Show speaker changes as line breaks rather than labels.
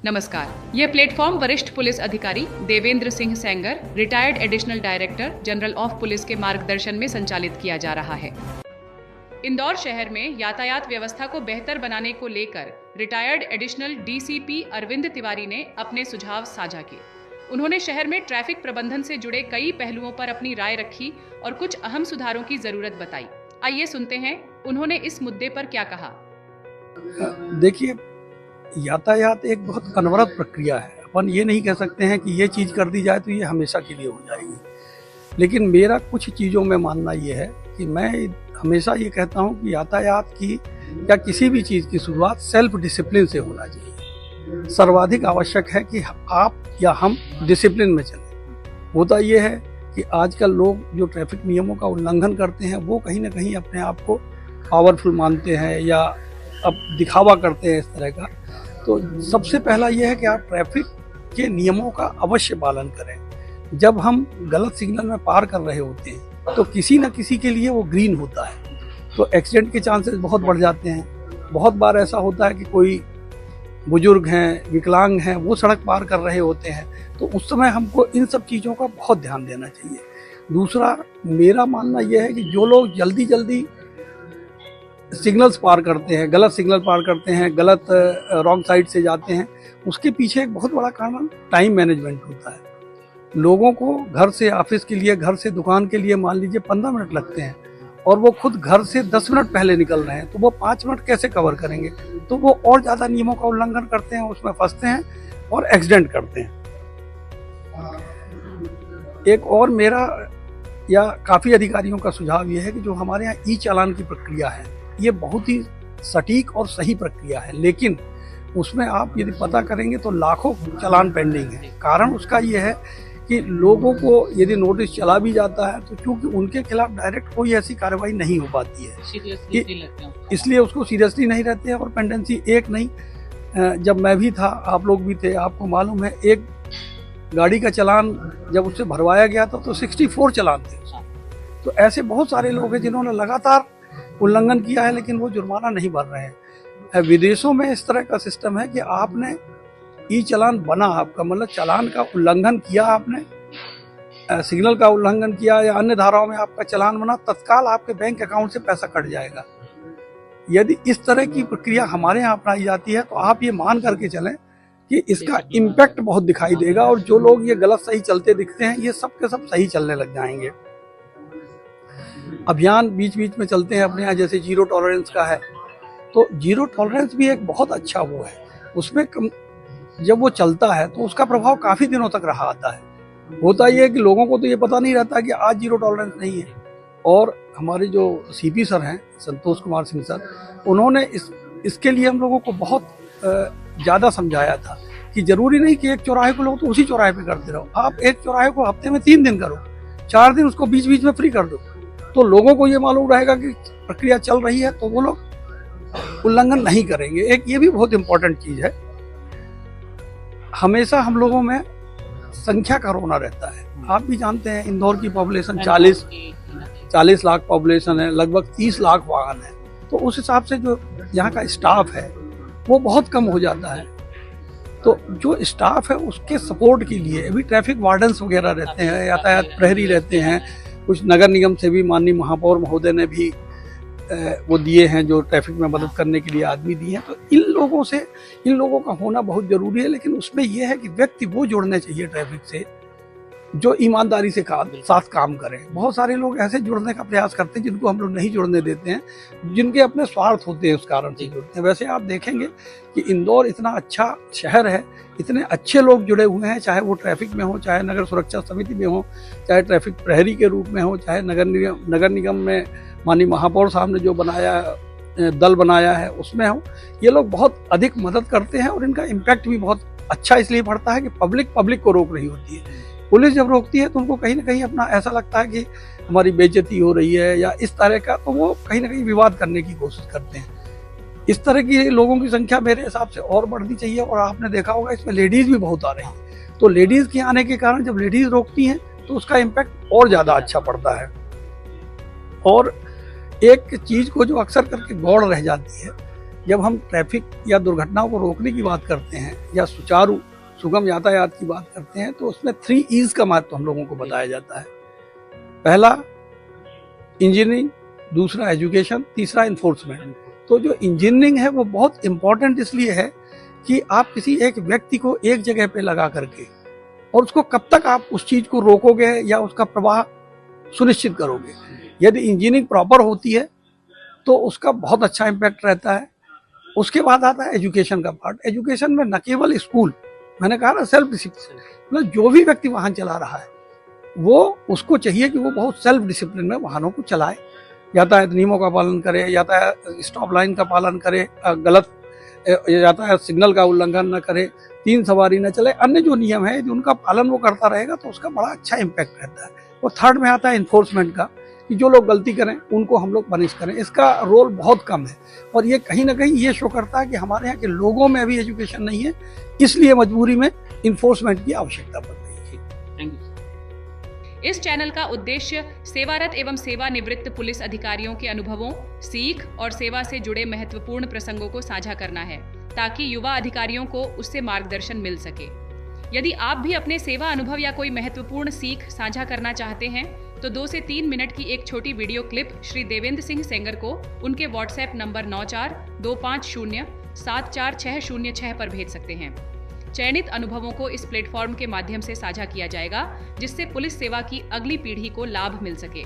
नमस्कार। यह प्लेटफॉर्म वरिष्ठ पुलिस अधिकारी Devendra Singh Sengar, retired additional director general of police के मार्गदर्शन में संचालित किया जा रहा है। इंदौर शहर में यातायात व्यवस्था को बेहतर बनाने को लेकर retired additional DCP Arvind Tiwari ने अपने सुझाव साझा किए। उन्होंने शहर में ट्रैफिक प्रबंधन से जुड़े कई पहलुओं पर अपनी राय रखी और कुछ अहम सुधारों की जरूरत बताई। आइए सुनते हैं उन्होंने इस मुद्दे पर क्या कहा।
देखिए, यातायात एक बहुत अनवरत प्रक्रिया है। अपन ये नहीं कह सकते हैं कि ये चीज़ कर दी जाए तो ये हमेशा के लिए हो जाएगी। लेकिन मेरा कुछ चीज़ों में मानना ये है कि मैं हमेशा ये कहता हूँ कि यातायात की या किसी भी चीज़ की शुरुआत सेल्फ डिसिप्लिन से होना चाहिए। सर्वाधिक आवश्यक है कि आप या हम डिसिप्लिन में चलें। होता ये है कि आजकल लोग जो ट्रैफिक नियमों का उल्लंघन करते हैं वो कहीं ना कहीं अपने आप को पावरफुल मानते हैं या अब दिखावा करते हैं इस तरह का। तो सबसे पहला यह है कि आप ट्रैफिक के नियमों का अवश्य पालन करें। जब हम गलत सिग्नल में पार कर रहे होते हैं तो किसी न किसी के लिए वो ग्रीन होता है, तो एक्सीडेंट के चांसेस बहुत बढ़ जाते हैं। बहुत बार ऐसा होता है कि कोई बुजुर्ग हैं, विकलांग हैं, वो सड़क पार कर रहे होते हैं, तो उस समय हमको इन सब चीज़ों का बहुत ध्यान देना चाहिए। दूसरा, मेरा मानना यह है कि जो लोग जल्दी जल्दी सिग्नल्स पार करते हैं, गलत सिग्नल पार करते हैं, गलत रॉन्ग साइड से जाते हैं, उसके पीछे एक बहुत बड़ा कारण टाइम मैनेजमेंट होता है। लोगों को घर से ऑफिस के लिए, घर से दुकान के लिए मान लीजिए 15 मिनट लगते हैं और वो खुद घर से 10 मिनट पहले निकल रहे हैं, तो वो 5 मिनट कैसे कवर करेंगे? तो वो और ज़्यादा नियमों का उल्लंघन करते हैं, उसमें फंसते हैं और एक्सीडेंट करते हैं। एक और मेरा या काफ़ी अधिकारियों का सुझाव ये है कि जो हमारे यहाँ ई चालान की प्रक्रिया है, ये बहुत ही सटीक और सही प्रक्रिया है, लेकिन उसमें आप यदि पता करेंगे तो लाखों चालान पेंडिंग है। कारण उसका ये है कि लोगों को यदि नोटिस चला भी जाता है तो क्योंकि उनके खिलाफ डायरेक्ट कोई ऐसी कार्रवाई नहीं हो पाती है, इसलिए उसको सीरियसली नहीं रहते हैं। और पेंडेंसी एक नहीं, जब मैं भी था, आप लोग भी थे, आपको मालूम है, एक गाड़ी का चालान जब उससे भरवाया गया था तो 64 चालान थे। तो ऐसे बहुत सारे लोग हैं जिन्होंने लगातार उल्लंघन किया है लेकिन वो जुर्माना नहीं भर रहे हैं। विदेशों में इस तरह का सिस्टम है कि आपने ई चालान बना, आपका मतलब चालान का उल्लंघन किया, आपने सिग्नल का उल्लंघन किया या अन्य धाराओं में आपका चालान बना, तत्काल आपके बैंक अकाउंट से पैसा कट जाएगा। यदि इस तरह की प्रक्रिया हमारे यहाँ अपनाई जाती है तो आप ये मान करके चलें कि इसका इम्पैक्ट बहुत दिखाई देगा और जो लोग ये गलत सही चलते दिखते हैं ये सब के सब सही चलने लग जाएंगे। अभियान बीच बीच में चलते हैं अपने यहाँ, जैसे जीरो टॉलरेंस का है, तो जीरो टॉलरेंस भी एक बहुत अच्छा वो है। उसमें जब वो चलता है तो उसका प्रभाव काफ़ी दिनों तक रहा आता है। होता ये है कि लोगों को तो ये पता नहीं रहता कि आज जीरो टॉलरेंस नहीं है। और हमारे जो सीपी सर हैं, संतोष कुमार सिंह सर, उन्होंने इसके लिए हम लोगों को बहुत ज़्यादा समझाया था कि जरूरी नहीं कि एक चौराहे को लोग तो उसी चौराहे पे करते रहो। आप एक चौराहे को हफ्ते में 3 दिन करो, 4 दिन उसको बीच बीच में फ्री कर दो, तो लोगों को ये मालूम रहेगा कि प्रक्रिया चल रही है, तो वो लोग उल्लंघन नहीं करेंगे। एक ये भी बहुत इंपॉर्टेंट चीज़ है, हमेशा हम लोगों में संख्या का रोना रहता है। आप भी जानते हैं इंदौर की पॉपुलेशन 40 लाख पॉपुलेशन है, लगभग 30 लाख वाहन है, तो उस हिसाब से जो यहाँ का स्टाफ है वो बहुत कम हो जाता है। तो जो स्टाफ है उसके सपोर्ट के लिए अभी ट्रैफिक वार्डन्स वगैरह रहते हैं, यातायात प्रहरी रहते हैं, कुछ नगर निगम से भी माननीय महापौर महोदय ने भी वो दिए हैं जो ट्रैफिक में मदद करने के लिए आदमी दिए हैं। तो इन लोगों का होना बहुत जरूरी है, लेकिन उसमें यह है कि व्यक्ति वो जुड़ने चाहिए ट्रैफिक से जो ईमानदारी से साथ काम करें। बहुत सारे लोग ऐसे जुड़ने का प्रयास करते हैं जिनको हम लोग नहीं जुड़ने देते हैं, जिनके अपने स्वार्थ होते हैं, उस कारण से जुड़ते हैं। वैसे आप देखेंगे कि इंदौर इतना अच्छा शहर है, इतने अच्छे लोग जुड़े हुए हैं, चाहे वो ट्रैफिक में हो, चाहे नगर सुरक्षा समिति में हो, चाहे ट्रैफिक प्रहरी के रूप में हो, चाहे नगर निगम में माननीय महापौर साहब ने जो दल बनाया है उसमें हो। ये लोग बहुत अधिक मदद करते हैं और इनका इम्पैक्ट भी बहुत अच्छा इसलिए पड़ता है कि पब्लिक को रोक रही होती है। पुलिस जब रोकती है तो उनको कहीं ना कहीं अपना ऐसा लगता है कि हमारी बेइज्जती हो रही है या इस तरह का, तो वो कहीं ना कहीं विवाद करने की कोशिश करते हैं। इस तरह की लोगों की संख्या मेरे हिसाब से और बढ़नी चाहिए। और आपने देखा होगा इसमें लेडीज भी बहुत आ रही हैं, तो लेडीज के आने के कारण जब लेडीज रोकती हैं तो उसका इम्पैक्ट और ज़्यादा अच्छा पड़ता है। और एक चीज़ को जो अक्सर करके गौड़ रह जाती है जब हम ट्रैफिक या दुर्घटनाओं को रोकने की बात करते हैं या सुचारू सुगम यातायात की बात करते हैं तो उसमें 3 E's का महत्व हम लोगों को बताया जाता है। पहला इंजीनियरिंग, दूसरा एजुकेशन, तीसरा इन्फोर्समेंट। तो जो इंजीनियरिंग है वो बहुत इंपॉर्टेंट इसलिए है कि आप किसी एक व्यक्ति को एक जगह पे लगा करके और उसको कब तक आप उस चीज को रोकोगे या उसका प्रवाह सुनिश्चित करोगे। यदि इंजीनियरिंग प्रॉपर होती है तो उसका बहुत अच्छा इम्पैक्ट रहता है। उसके बाद आता है एजुकेशन का पार्ट। एजुकेशन में न केवल स्कूल, मैंने कहा ना सेल्फ डिसिप्लिन, मतलब जो भी व्यक्ति वाहन चला रहा है वो उसको चाहिए कि वो बहुत सेल्फ डिसिप्लिन में वाहनों को चलाए, यातायात नियमों का पालन करे, यातायात स्टॉप लाइन का पालन करे, गलत यातायात सिग्नल का उल्लंघन न करे, 3 सवारी न चले, अन्य जो नियम है यदि उनका पालन वो करता रहेगा तो उसका बड़ा अच्छा इम्पैक्ट रहता है। और थर्ड में आता है इन्फोर्समेंट का, कि जो लोग गलती करें उनको हम लोग पनिश करें। इसका रोल बहुत कम है और ये कहीं ना कहीं ये शो करता है कि हमारे यहाँ के लोगों में अभी एजुकेशन नहीं है, इसलिए मजबूरी में इन्फोर्समेंट की आवश्यकता पड़ रही है।
Thank you. इस चैनल का उद्देश्य सेवारत एवं सेवानिवृत्त पुलिस अधिकारियों के अनुभवों, सीख और सेवा से जुड़े महत्वपूर्ण प्रसंगों को साझा करना है ताकि युवा अधिकारियों को उससे मार्गदर्शन मिल सके। यदि आप भी अपने सेवा अनुभव या कोई महत्वपूर्ण सीख साझा करना चाहते हैं तो 2 से 3 मिनट की एक छोटी वीडियो क्लिप श्री देवेंद्र सिंह सेंगर को उनके व्हाट्सएप नंबर 9425074606 पर भेज सकते हैं। चयनित अनुभवों को इस प्लेटफॉर्म के माध्यम से साझा किया जाएगा जिससे पुलिस सेवा की अगली पीढ़ी को लाभ मिल सके।